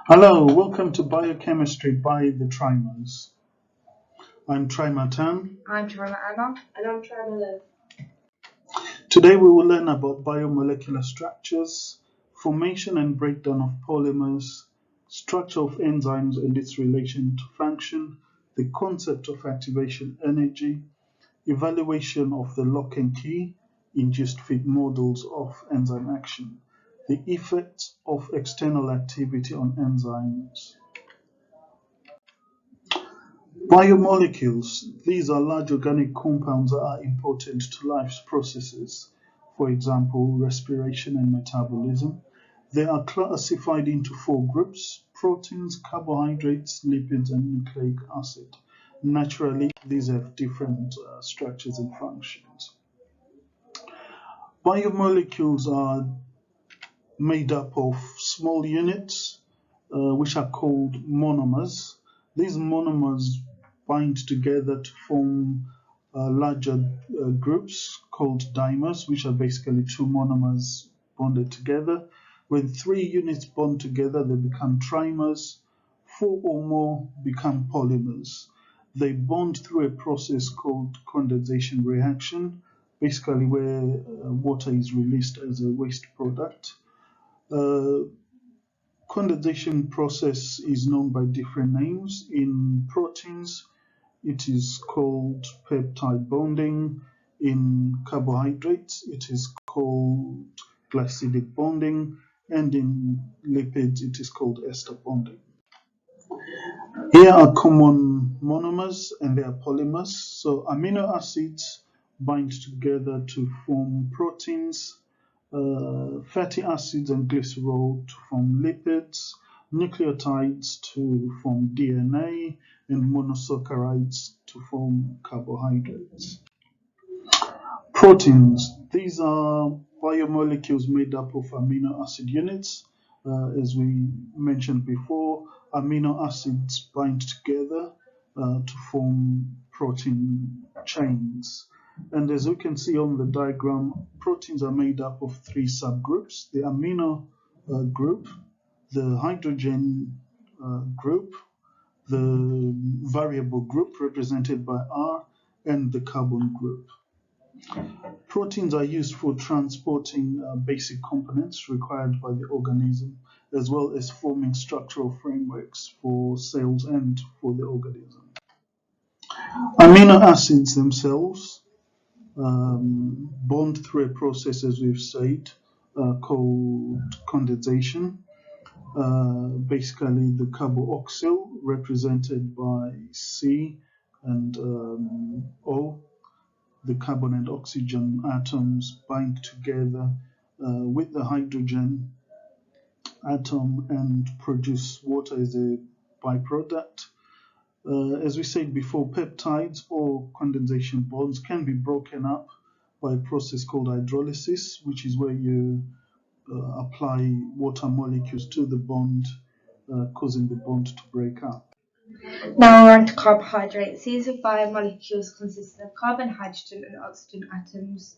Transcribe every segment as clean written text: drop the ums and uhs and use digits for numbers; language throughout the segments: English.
Hello, welcome to Biochemistry by the Trimers. I'm Trimer Tan. I'm Joanna Anna. And I'm trying to live. Today we will learn about biomolecular structures, formation and breakdown of polymers, structure of enzymes and its relation to function, the concept of activation energy, evaluation of the lock and key, induced fit models of enzyme action, the effects of external activity on enzymes. Biomolecules, these are large organic compounds that are important to life's processes, for example, respiration and metabolism. They are classified into four groups: proteins, carbohydrates, lipids, and nucleic acid. Naturally, these have different structures and functions. Biomolecules are made up of small units, which are called monomers. These monomers bind together to form larger groups called dimers, which are basically two monomers bonded together. When three units bond together, they become trimers. Four or more become polymers. They bond through a process called condensation reaction, basically where water is released as a waste product. Uh, Condensation process is known by different names. In proteins, it is called peptide bonding. In carbohydrates, it is called glycidic bonding. And in lipids, it is called ester bonding. Here are common monomers and their polymers. So amino acids bind together to form proteins, fatty acids and glycerol to form lipids, nucleotides to form DNA, and monosaccharides to form carbohydrates. Proteins, these are biomolecules made up of amino acid units. As we mentioned before, amino acids bind together to form protein chains. And as we can see on the diagram, proteins are made up of three subgroups: the amino group, the hydrogen group, the variable group represented by R, and the carbon group. Proteins are used for transporting basic components required by the organism, as well as forming structural frameworks for cells and for the organism. Amino acids themselves bond through a process, as we've said, called condensation. Basically, the carboxyl, represented by C and O, the carbon and oxygen atoms bind together with the hydrogen atom and produce water as a byproduct. As we said before, peptides or condensation bonds can be broken up by a process called hydrolysis, which is where you apply water molecules to the bond, causing the bond to break up. Now we're on to carbohydrates. These are biomolecules consisting of carbon, hydrogen, and oxygen atoms.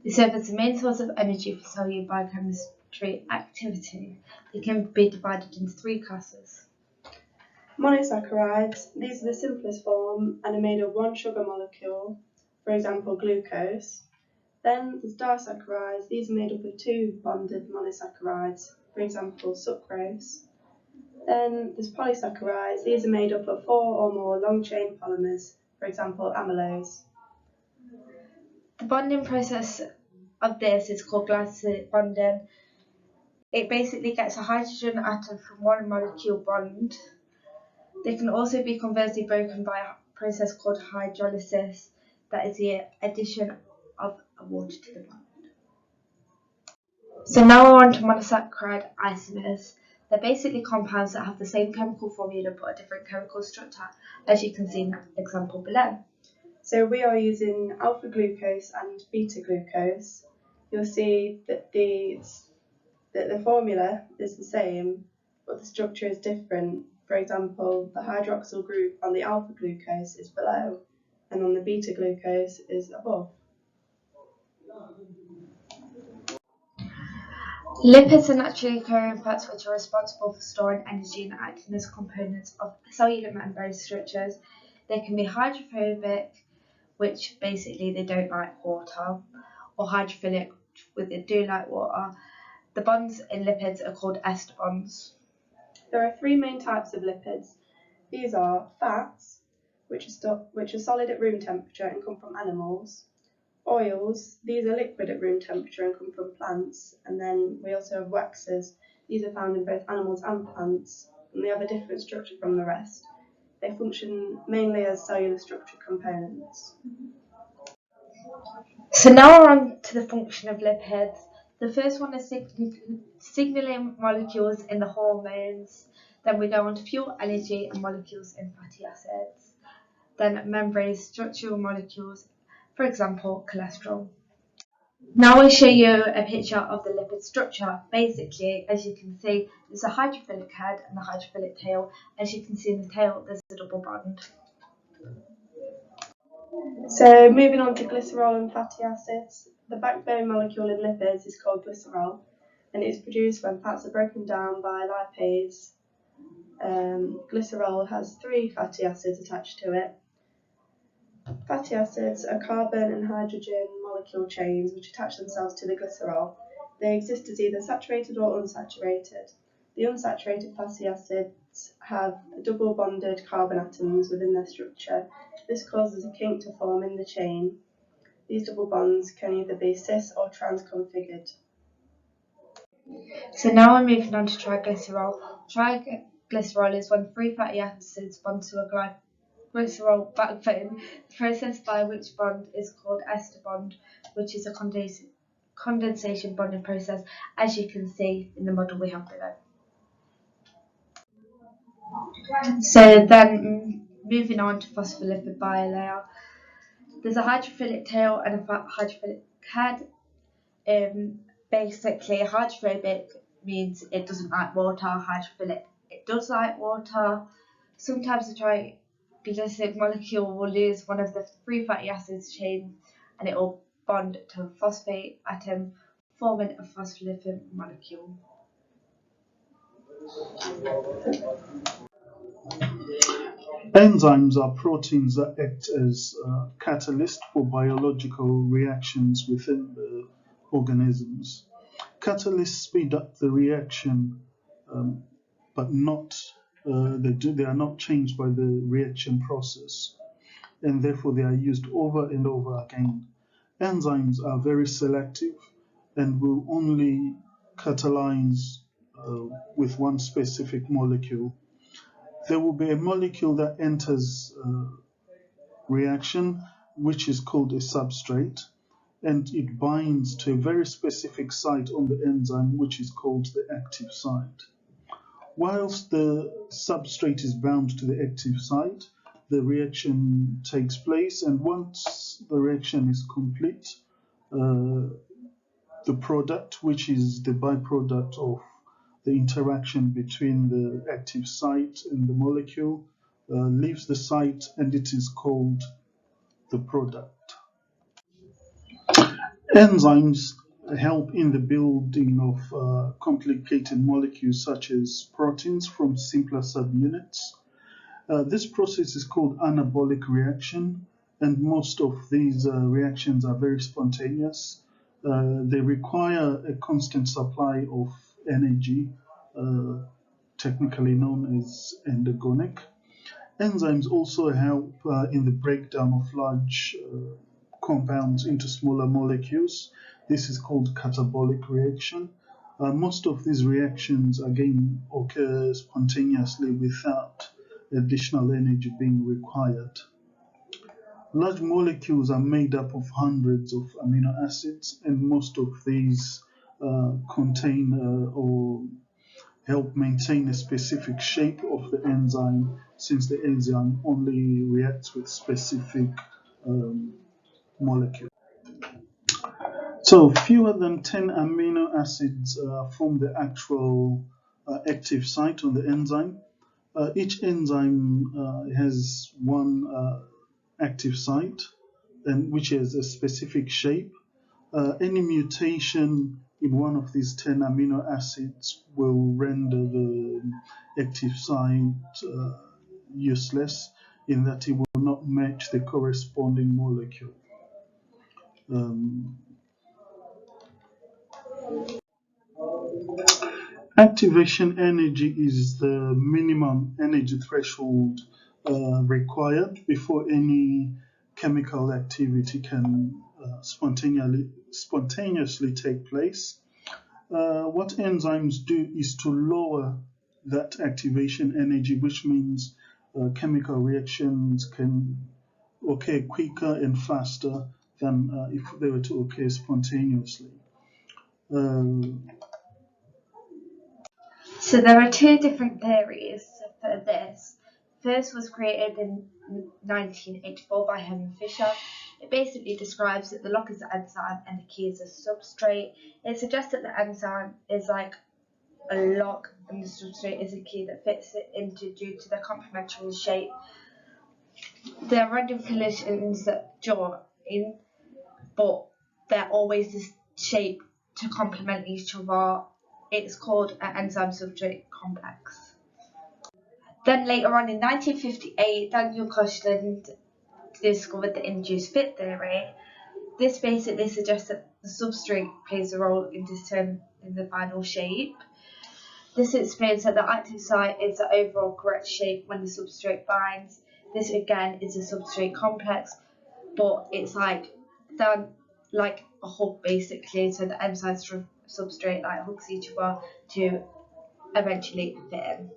They serve as the main source of energy for cellular biochemistry activity. They can be divided into three classes. Monosaccharides, these are the simplest form and are made of one sugar molecule, for example glucose. Then there's disaccharides, these are made up of two bonded monosaccharides, for example sucrose. Then there's polysaccharides, these are made up of four or more long chain polymers, for example amylose. The bonding process of this is called glycidic bonding. It basically gets a hydrogen atom from one molecule bond. They can also be conversely broken by a process called hydrolysis, that is the addition of water to the bond. So now we're on to monosaccharide isomers. They're basically compounds that have the same chemical formula but a different chemical structure, as you can see in the example below. So we are using alpha glucose and beta glucose. You'll see that the formula is the same, but the structure is different. For example, the hydroxyl group on the alpha glucose is below, and on the beta glucose is above. Lipids are naturally occurring fats which are responsible for storing energy and acting as components of cellular membrane structures. They can be hydrophobic, which basically they don't like water, or hydrophilic, which they do like water. The bonds in lipids are called ester bonds. There are three main types of lipids. These are fats, which are solid at room temperature and come from animals. Oils, these are liquid at room temperature and come from plants. And then we also have waxes. These are found in both animals and plants, and they have a different structure from the rest. They function mainly as cellular structure components. So now we're on to the function of lipids. The first one is signaling molecules in the hormones. Then we go on to fuel, energy, and molecules in fatty acids. Then membrane structural molecules, for example, cholesterol. Now I show you a picture of the lipid structure. Basically, as you can see, there's a hydrophilic head and a hydrophilic tail. As you can see in the tail, there's a double bond. So moving on to glycerol and fatty acids, the backbone molecule in lipids is called glycerol, and it is produced when fats are broken down by lipase. Glycerol has three fatty acids attached to it. Fatty acids are carbon and hydrogen molecule chains which attach themselves to the glycerol. They exist as either saturated or unsaturated. The unsaturated fatty acids have double bonded carbon atoms within their structure. This causes a kink to form in the chain. These double bonds can either be cis or trans-configured. So now we're moving on to triglycerol. Triglycerol is when three fatty acids bond to a glycerol backbone. The process by which bond is called ester bond, which is a condensation bonding process, as you can see in the model we have below. So then moving on to phospholipid bilayer. There's a hydrophilic tail and a hydrophilic head. Basically, hydrophobic means it doesn't like water. Hydrophilic, it does like water. Sometimes the triglyceride molecule will lose one of the three fatty acids chain and it will bond to a phosphate atom, forming a phospholipid molecule. Enzymes are proteins that act as catalysts for biological reactions within the organisms. Catalysts speed up the reaction, but they are not changed by the reaction process, and therefore they are used over and over again. Enzymes are very selective and will only catalyze with one specific molecule. There will be a molecule that enters reaction, which is called a substrate, and it binds to a very specific site on the enzyme, which is called the active site. Whilst the substrate is bound to the active site, the reaction takes place, and once the reaction is complete, the product, which is the byproduct of the interaction between the active site and the molecule, leaves the site, and it is called the product. Enzymes help in the building of complicated molecules such as proteins from simpler subunits. This process is called anabolic reaction, and most of these reactions are very spontaneous. They require a constant supply of energy, technically known as endergonic. Enzymes also help in the breakdown of large compounds into smaller molecules. This is called catabolic reaction. Most of these reactions, again, occur spontaneously without additional energy being required. Large molecules are made up of hundreds of amino acids, and most of these contain or help maintain a specific shape of the enzyme, since the enzyme only reacts with specific molecules. So fewer than 10 amino acids form the actual active site on the enzyme. Each enzyme has one active site, and which has a specific shape. Any mutation in one of these 10 amino acids will render the active site useless, in that it will not match the corresponding molecule. Activation energy is the minimum energy threshold required before any chemical activity can spontaneously take place. What enzymes do is to lower that activation energy, which means chemical reactions can occur quicker and faster than if they were to occur spontaneously. So there are two different theories for this. First was created in 1984 by Hermann Fischer. It basically describes that the lock is the enzyme and the key is a substrate. It suggests that the enzyme is like a lock and the substrate is a key that fits it into due to the complementary shape. There are random collisions that join, but they're always the shape to complement each other. It's called an enzyme substrate complex. Then later on in 1958, Daniel Koshland discovered the induced fit theory. This basically suggests that the substrate plays a role in determining the final shape. This explains that the active site is the overall correct shape when the substrate binds. This again is a substrate complex, but it's like done like a hook basically, so the enzyme substrate like hooks each other to eventually fit in.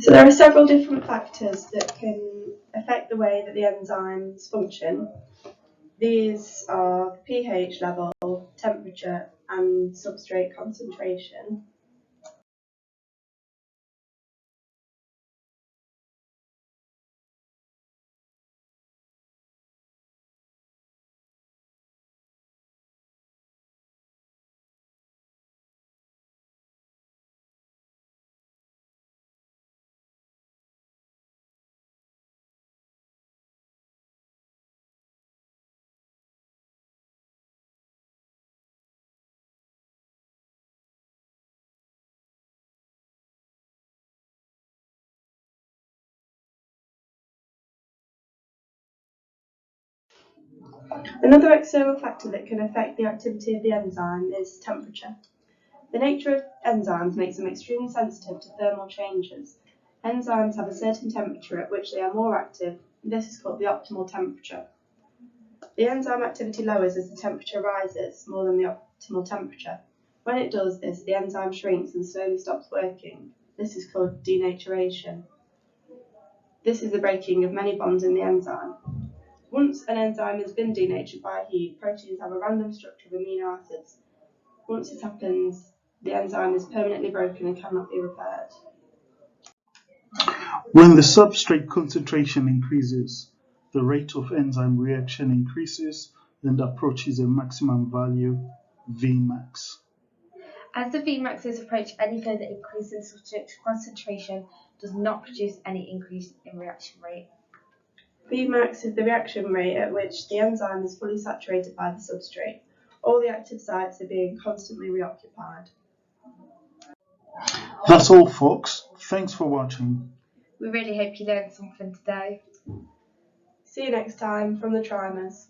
So there are several different factors that can affect the way that the enzymes function. These are pH level, temperature, and substrate concentration. Another external factor that can affect the activity of the enzyme is temperature. The nature of enzymes makes them extremely sensitive to thermal changes. Enzymes have a certain temperature at which they are more active, and this is called the optimal temperature. The enzyme activity lowers as the temperature rises more than the optimal temperature. When it does this, the enzyme shrinks and slowly stops working. This is called denaturation. This is the breaking of many bonds in the enzyme. Once an enzyme has been denatured by heat, proteins have a random structure of amino acids. Once this happens, the enzyme is permanently broken and cannot be repaired. When the substrate concentration increases, the rate of enzyme reaction increases and approaches a maximum value, Vmax. As the Vmaxes approach, any further increase in substrate concentration does not produce any increase in reaction rate. Vmax is the reaction rate at which the enzyme is fully saturated by the substrate. All the active sites are being constantly reoccupied. That's all, folks. Thanks for watching. We really hope you learned something today. See you next time from the Trimers.